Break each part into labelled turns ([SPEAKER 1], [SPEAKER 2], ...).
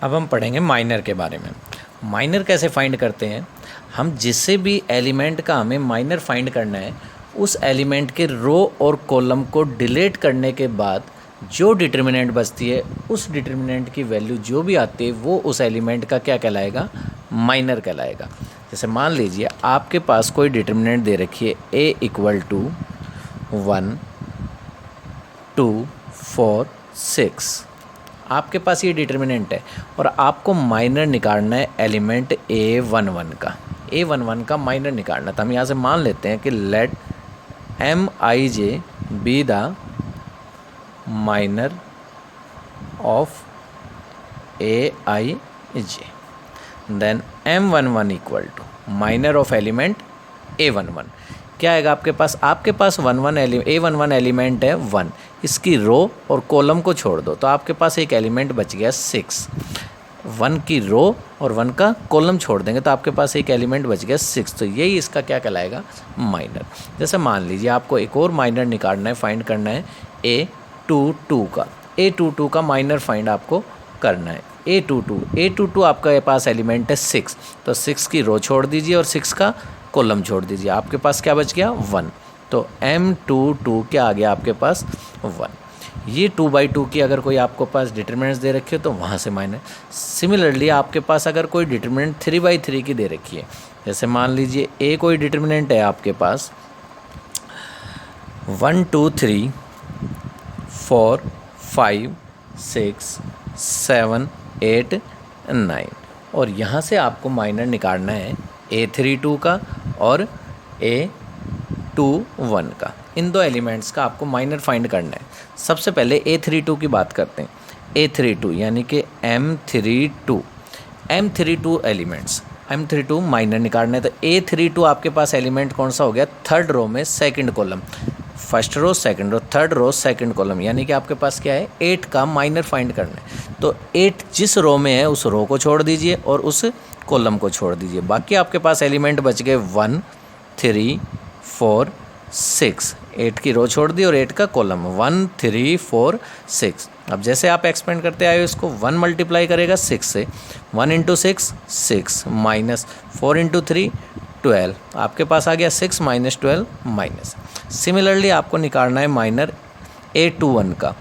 [SPEAKER 1] अब हम पढ़ेंगे माइनर के बारे में। माइनर कैसे फाइंड करते हैं? हम जिससे भी एलिमेंट का हमें माइनर फाइंड करना है, उस एलिमेंट के रो और कॉलम को डिलीट करने के बाद जो डिटर्मिनेंट बचती है, उस डिटर्मिनेंट की वैल्यू जो भी आती है वो उस एलिमेंट का क्या कहलाएगा? माइनर कहलाएगा। जैसे मान लीजिए आपके पास कोई डिटर्मिनेंट दे रखी है a इक्वल टू 1 2 4 6। आपके पास ये डिटर्मिनेंट है और आपको माइनर निकालना है एलिमेंट a11 का। a11 का माइनर निकालना, तो हम यहाँ से मान लेते हैं कि let Mij be the minor of Aij, then M11 equal to minor of element A11। क्या आएगा आपके पास? आपके पास A11 एलिमेंट है 1, इसकी रो और कॉलम को छोड़ दो तो आपके पास एक एलिमेंट बच गया 6। 1 की रो और 1 का कॉलम छोड़ देंगे तो आपके पास एक एलिमेंट बच गया 6। तो यही इसका क्या कहलाएगा? माइनर। जैसे मान लीजिए आपको एक और माइनर निकालना है, फाइंड करना है A22 का। A22 का माइनर फाइंड आपको करना है। A22 आपके पास एलिमेंट है 6, तो 6 की रो छोड़ दीजिए और 6 का कॉलम छोड़ दीजिए, आपके पास क्या बच गया? 1। तो M22 क्या आ गया आपके पास? 1। ये 2/2 की अगर कोई आपको पास डिटर्मिनेंट्स दे रखी हो तो वहाँ से माइनर। सिमिलरली आपके पास अगर कोई डिटर्मिनेंट 3/3 की दे रखी है, जैसे मान लीजिए A कोई डिटर्मिनेंट है आपके पास 1 2 3 4 5 6 7 8 9 और यहाँ से आपको माइनर निकालना है A32 का और A21 का। इन दो एलिमेंट्स का आपको माइनर फाइंड करना है। सबसे पहले A32 की बात करते हैं। A32 यानी कि M32 एलिमेंट्स, M32 माइनर निकालना है। तो A32 आपके पास एलिमेंट कौन सा हो गया? थर्ड रो में second column, first row second row, third row second column, यानी कि आपके पास क्या है? 8 का माइनर फाइंड करना है। तो 8 जिस रो में है उस रो को छोड़ दीजिए और उस कॉलम को छोड़ दीजिए। बाकी आपके पास एलिमेंट बच गए 1 3 4 6। 8 की रो छोड़ दी और 8 का कॉलम, 1 3 4 6। अब जैसे आप एक्सपेंड करते आए हो इसको, 1 मल्टीप्लाई करेगा 6 से, 1 इंटू 6 6 माइनस 4 इंटू 3 12। आपके पास आ गया 6 माइनस 12 माइनस। सिमिलरली आपको निकालना है माइनर A21 का।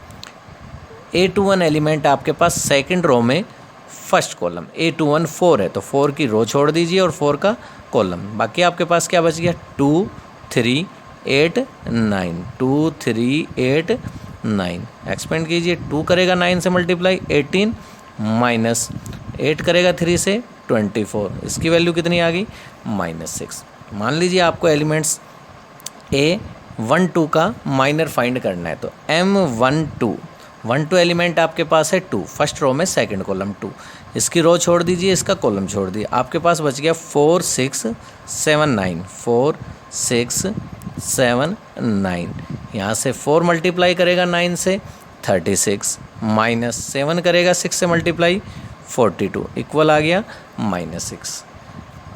[SPEAKER 1] A21 एलिमेंट आपके पास सेकंड रो में फर्स्ट कॉलम, A21 4 है तो 4 की रो छोड़ दीजिए और 4 का कॉलम। बाकी आपके पास क्या बच गया? 2 3 8 9, 2 3 8 9। एक्सपेंड कीजिए, 2 करेगा 9 से मल्टीप्लाई 18 माइनस 8 करेगा 3 से 24। इसकी वैल्यू कितनी आ गई? -6। मान लीजिए आपको एलिमेंट्स A12 का माइनर फाइंड करना है, तो M12 एलिमेंट आपके पास है 2, फर्स्ट रो में सेकंड कॉलम 2, इसकी रो छोड़ दीजिए, इसका कॉलम छोड़ दीजिए, आपके पास बच गया 4 6 7 9, 4 6 7 9। यहाँ से 4 मल्टीप्लाई करेगा 9 से 36 माइनस 7 करेगा 6 से मल्टीप्लाई 42, इक्वल आ गया -6।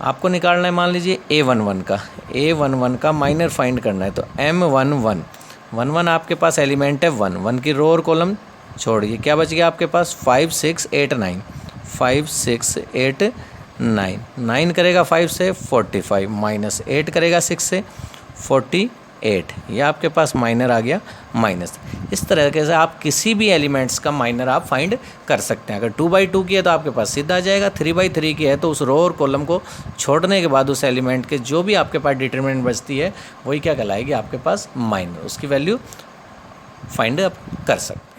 [SPEAKER 1] आपको निकालना है मान लीजिए A11 का माइनर फाइंड करना है। तो M11 आपके पास एलिमेंट है 1 की रो और कॉलम छोड़िए, क्या बच गया आपके पास? 5 6 8 9, 5 6 8 9, 9 करेगा 5 से 45 माइनस 8 करेगा 6 से 48। ये आपके पास माइनर आ गया माइनस। इस तरीके से आप किसी भी एलिमेंट्स का माइनर आप फाइंड कर सकते हैं। अगर 2/2 की है तो आपके पास सीधा आ जाएगा, 3/3 की है तो उस रो और कॉलम को छोड़ने के बाद उस एलिमेंट के जो भी आपके पास डिटरमिनेंट बचती है वही क्या कहलाएगी? आपके पास माइनर। उसकी वैल्यू फाइंड आप कर सकते हैं।